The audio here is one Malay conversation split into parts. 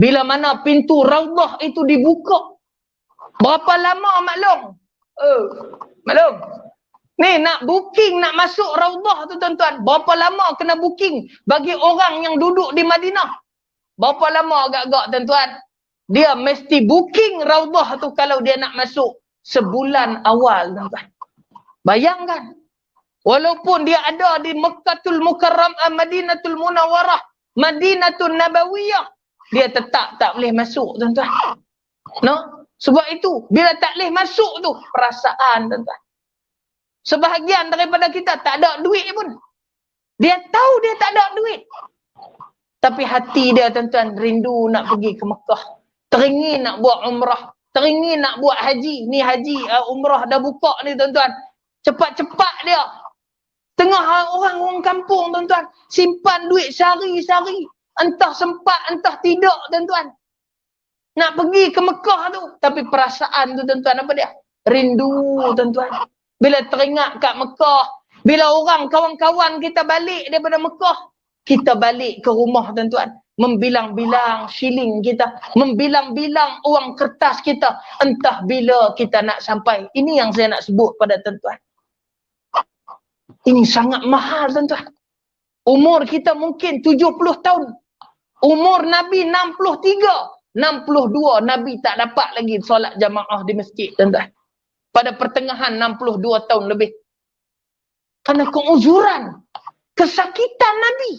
Bila mana pintu Raudhah itu dibuka, berapa lama maklum? Maklum. Ni nak booking, nak masuk Raudhah tu tuan-tuan. Berapa lama kena booking bagi orang yang duduk di Madinah? Berapa lama agak-agak tuan-tuan? Dia mesti booking Raudhah tu kalau dia nak masuk sebulan awal tuan-tuan. Bayangkan. Walaupun dia ada di Mekkatul Mukarramah, Madinatul Munawwarah, Madinatul Nabawiyah, dia tetap tak boleh masuk tuan-tuan. No? Sebab itu, bila tak boleh masuk tu, perasaan tuan-tuan. Sebahagian daripada kita tak ada duit pun. Dia tahu dia tak ada duit. Tapi hati dia tuan-tuan rindu nak pergi ke Mekah. Teringin nak buat umrah. Teringin nak buat haji. Ni haji, umrah dah buka ni tuan-tuan. Cepat-cepat dia. Tengah orang kampung tuan-tuan. Simpan duit sehari-sehari. Entah sempat, entah tidak tuan-tuan. Nak pergi ke Mekah tu. Tapi perasaan tu tuan-tuan apa dia? Rindu tuan-tuan. Bila teringat kat Mekah. Bila orang kawan-kawan kita balik daripada Mekah. Kita balik ke rumah tuan-tuan. Membilang-bilang shilling kita. Membilang-bilang uang kertas kita. Entah bila kita nak sampai. Ini yang saya nak sebut pada tuan-tuan. Ini sangat mahal tuan-tuan. Umur kita mungkin 70 tahun. Umur Nabi 63. 62 Nabi tak dapat lagi solat jamaah di masjid tuan-tuan. Pada pertengahan 62 tahun lebih. Kerana keuzuran. Kesakitan Nabi.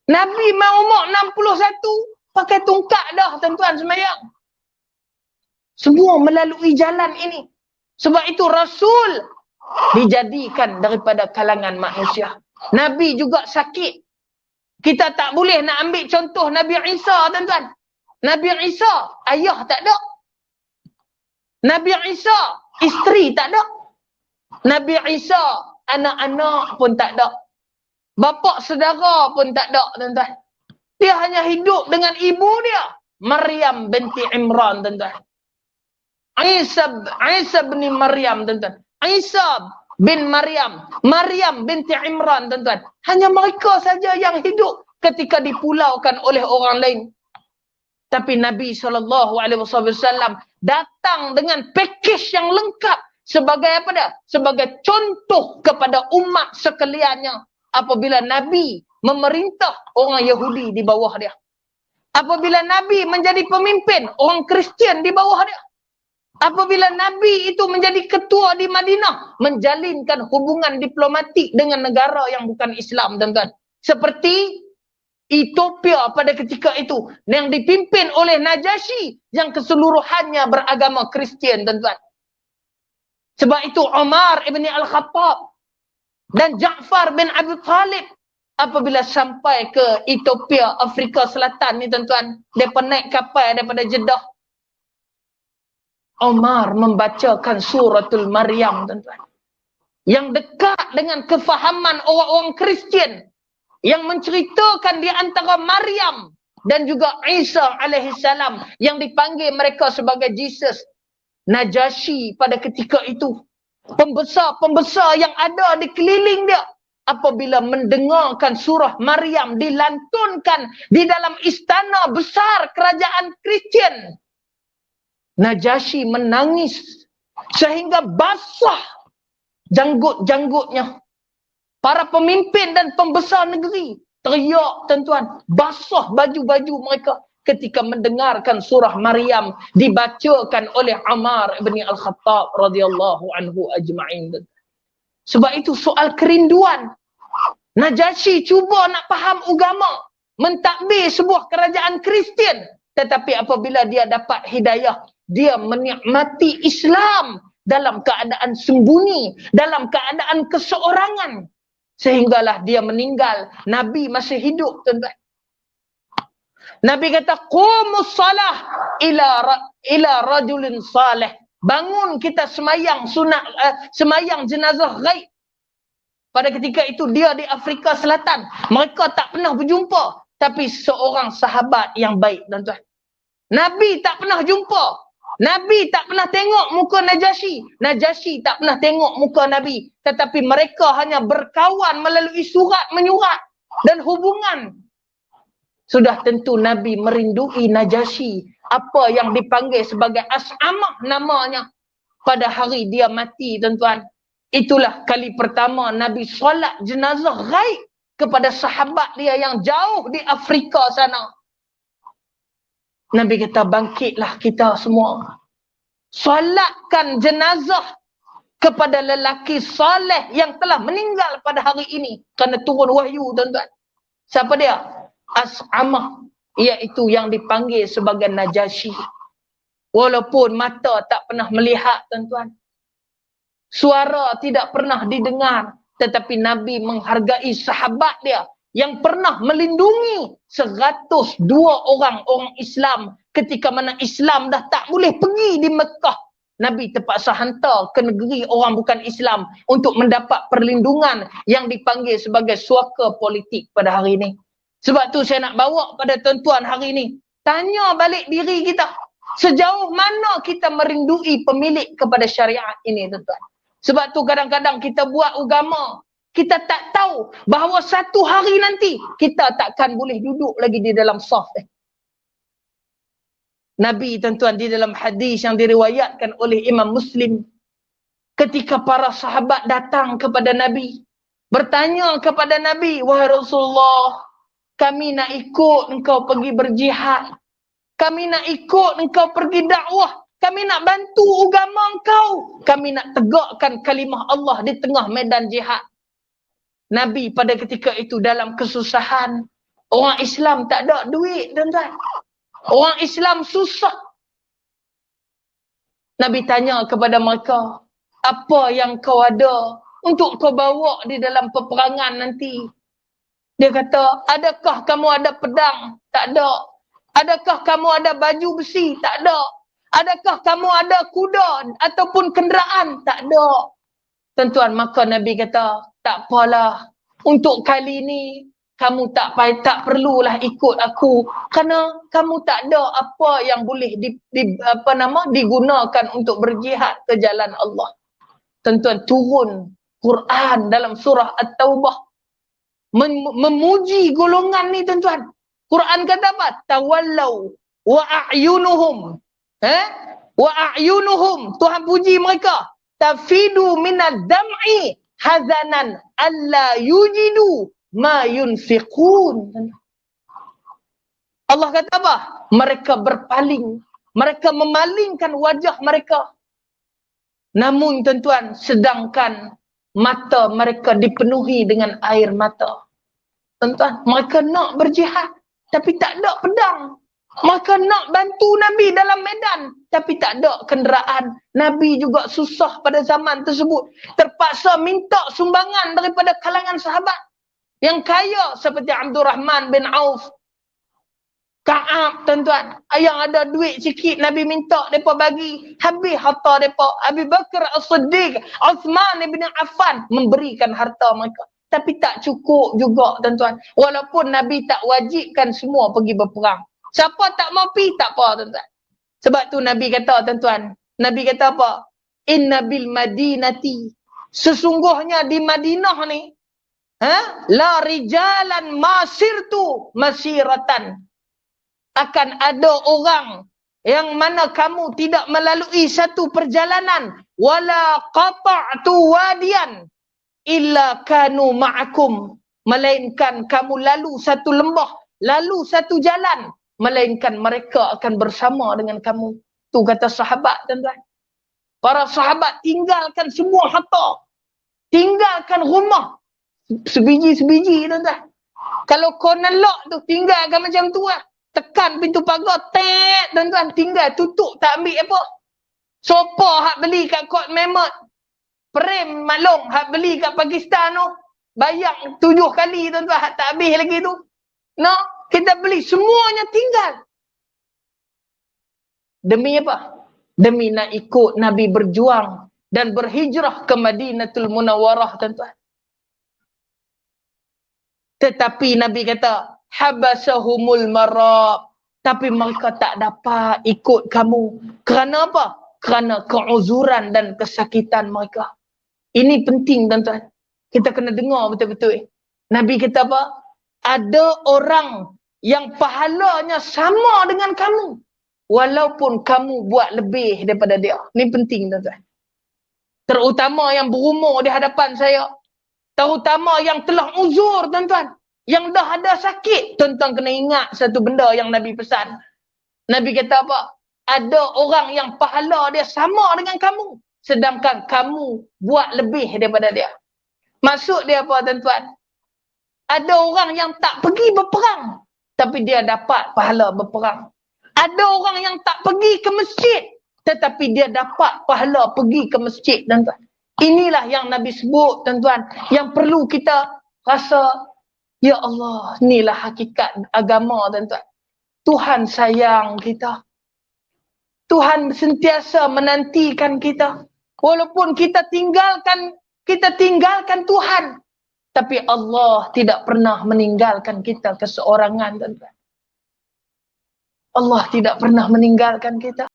Nabi mau umur 61. Pakai tungkak dah tuan-tuan semayang. Semua melalui jalan ini. Sebab itu Rasul dijadikan daripada kalangan manusia. Nabi juga sakit. Kita tak boleh nak ambil contoh Nabi Isa tuan-tuan. Nabi Isa ayah tak ada. Nabi Isa isteri tak ada. Nabi Isa anak-anak pun tak ada. Bapa saudara pun tak ada tuan-tuan. Dia hanya hidup dengan ibu dia, Maryam binti Imran tuan-tuan. Isa bin Maryam tuan-tuan. Isa bin Maryam, Maryam binti Imran tuan-tuan. Hanya mereka saja yang hidup ketika dipulaukan oleh orang lain. Tapi Nabi SAW datang dengan pakej yang lengkap. Sebagai apa dah? Sebagai contoh kepada umat sekaliannya. Apabila Nabi memerintah orang Yahudi di bawah dia. Apabila Nabi menjadi pemimpin, orang Kristian di bawah dia. Apabila Nabi itu menjadi ketua di Madinah, menjalinkan hubungan diplomatik dengan negara yang bukan Islam, tuan-tuan. Seperti Ethiopia pada ketika itu, yang dipimpin oleh Najasyi, yang keseluruhannya beragama Kristian, tuan-tuan. Sebab itu Umar ibn Al-Khattab dan Ja'far bin Abi Talib, apabila sampai ke Ethiopia, Afrika Selatan ni tuan-tuan, mereka naik kapal daripada Jeddah. Umar membacakan suratul Maryam tuan-tuan. Yang dekat dengan kefahaman orang-orang Kristian. Yang menceritakan di antara Maryam dan juga Isa alaihissalam. Yang dipanggil mereka sebagai Jesus. Najasyi pada ketika itu. Pembesar-pembesar yang ada di keliling dia. Apabila mendengarkan surah Maryam dilantunkan di dalam istana besar kerajaan Kristian. Najasyi menangis sehingga basah janggut-janggutnya. Para pemimpin dan pembesar negeri teriak tuan-tuan, basah baju-baju mereka ketika mendengarkan surah Maryam dibacakan oleh Umar bin Al-Khattab radhiyallahu anhu ajma'in. Sebab itu soal kerinduan. Najasyi cuba nak faham agama, mentadbir sebuah kerajaan Kristian, tetapi apabila dia dapat hidayah, dia menikmati Islam dalam keadaan sembunyi, dalam keadaan keseorangan. Sehinggalah dia meninggal. Nabi masih hidup tuan-tuan. Nabi kata, qumus salah ila rajulin salih. Bangun kita semayang sunat, semayang jenazah ghaib. Pada ketika itu dia di Afrika Selatan. Mereka tak pernah berjumpa. Tapi seorang sahabat yang baik tuan-tuan. Nabi tak pernah jumpa. Nabi tak pernah tengok muka Najasyi. Najasyi tak pernah tengok muka Nabi. Tetapi mereka hanya berkawan melalui surat menyurat dan hubungan. Sudah tentu Nabi merindui Najasyi, apa yang dipanggil sebagai As'amah namanya. Pada hari dia mati, tuan-tuan. Itulah kali pertama Nabi solat jenazah ghaib kepada sahabat dia yang jauh di Afrika sana. Nabi kata, bangkitlah kita semua. Solatkan jenazah kepada lelaki soleh yang telah meninggal pada hari ini. Kerana turun wahyu, tuan-tuan. Siapa dia? As'amah. Iaitu yang dipanggil sebagai Najasyi. Walaupun mata tak pernah melihat, tuan-tuan. Suara tidak pernah didengar. Tetapi Nabi menghargai sahabat dia yang pernah melindungi 102 orang Islam ketika mana Islam dah tak boleh pergi di Mekah. Nabi terpaksa hantar ke negeri orang bukan Islam untuk mendapat perlindungan yang dipanggil sebagai suaka politik pada hari ini. Sebab tu saya nak bawa pada tuan-tuan hari ini. Tanya balik diri kita. Sejauh mana kita merindui pemilik kepada syariat ini, tuan-tuan. Sebab tu kadang-kadang kita buat agama. Kita tak tahu bahawa satu hari nanti kita takkan boleh duduk lagi di dalam saf. Nabi, tuan-tuan, di dalam hadis yang diriwayatkan oleh Imam Muslim. Ketika para sahabat datang kepada Nabi. Bertanya kepada Nabi, wahai Rasulullah, kami nak ikut engkau pergi berjihad. Kami nak ikut engkau pergi dakwah. Kami nak bantu agama engkau. Kami nak tegakkan kalimah Allah di tengah medan jihad. Nabi pada ketika itu dalam kesusahan. Orang Islam tak ada duit, tuan-tuan. Orang Islam susah. Nabi tanya kepada mereka, apa yang kau ada untuk kau bawa di dalam peperangan nanti? Dia kata, adakah kamu ada pedang? Tak ada. Adakah kamu ada baju besi? Tak ada. Adakah kamu ada kuda ataupun kenderaan? Tak ada. Tuan-tuan, maka Nabi kata, tak apalah. Untuk kali ini, kamu tak perlulah ikut aku. Kerana kamu tak ada apa yang boleh digunakan untuk berjihad ke jalan Allah. Tuan-tuan, turun Quran dalam surah At-Taubah. Memuji golongan ni, tuan-tuan. Quran kata apa? Tawallau wa a'yunuhum. Wa a'yunuhum. Tuhan puji mereka. Tafidu minad dam'i hazanan alla yujidu ma yunfiqun. Allah kata apa? Mereka berpaling. Mereka memalingkan wajah mereka. Namun, tuan-tuan, sedangkan mata mereka dipenuhi dengan air mata. Tuan-tuan, mereka nak berjihad tapi tak ada pedang. Mereka nak bantu Nabi dalam medan tapi tak ada kenderaan. Nabi juga susah pada zaman tersebut. Terpaksa minta sumbangan daripada kalangan sahabat yang kaya seperti Abdul Rahman bin Auf, Ka'ab, tuan-tuan. Yang ada duit sikit Nabi minta mereka bagi. Habis harta mereka. Abu Bakar As-Siddiq, Uthman bin Affan memberikan harta mereka. Tapi tak cukup juga, tuan-tuan. Walaupun Nabi tak wajibkan semua pergi berperang. Siapa tak mau pergi, tak apa, tuan-tuan. Sebab tu Nabi kata, tuan-tuan. Nabi kata apa? Inna bil madinati. Sesungguhnya di Madinah ni. La rijalan masirtu masiratan. Akan ada orang yang mana kamu tidak melalui satu perjalanan. Wala qata'tu wadiyan. Illa kanu ma'akum. Melainkan kamu lalu satu lembah, lalu satu jalan. Melainkan mereka akan bersama dengan kamu. Tu kata sahabat, tuan-tuan. Para sahabat tinggalkan semua harta. Tinggalkan rumah. Sebiji-sebiji, tuan-tuan. Kalau kau nelak tu, tinggalkan macam tu lah. Tekan pintu pagar, tek, tuan-tuan. Tinggal, tutup, tak ambil apa. Sopa hak beli kat Kot Mehmet. Prem Malong hak beli kat Pakistan tu. Bayang 7 kali, tuan-tuan. Hak tak habis lagi tu. No, kita beli. Semuanya tinggal. Demi apa? Demi nak ikut Nabi berjuang dan berhijrah ke Madinatul Munawwarah, tuan-tuan. Tetapi Nabi kata, habasahumul marab. Tapi mereka tak dapat ikut kamu. Kerana apa? Kerana keuzuran dan kesakitan mereka. Ini penting, tuan-tuan. Kita kena dengar betul-betul. Nabi kata apa? Ada orang yang pahalanya sama dengan kamu. Walaupun kamu buat lebih daripada dia. Ni penting tuan-tuan. Terutama yang berumur di hadapan saya. Terutama yang telah uzur tuan-tuan. Yang dah ada sakit. Tuan-tuan kena ingat satu benda yang Nabi pesan. Nabi kata apa? Ada orang yang pahala dia sama dengan kamu. Sedangkan kamu buat lebih daripada dia. Maksud dia apa tuan-tuan? Ada orang yang tak pergi berperang. Tapi dia dapat pahala berperang. Ada orang yang tak pergi ke masjid. Tetapi dia dapat pahala pergi ke masjid tuan-tuan. Inilah yang Nabi sebut tuan-tuan. Yang perlu kita rasa, ya Allah, inilah hakikat agama tuan-tuan. Tuhan sayang kita. Tuhan sentiasa menantikan kita. Walaupun kita tinggalkan Tuhan. Tapi Allah tidak pernah meninggalkan kita keseorangan tuan-tuan. Allah tidak pernah meninggalkan kita.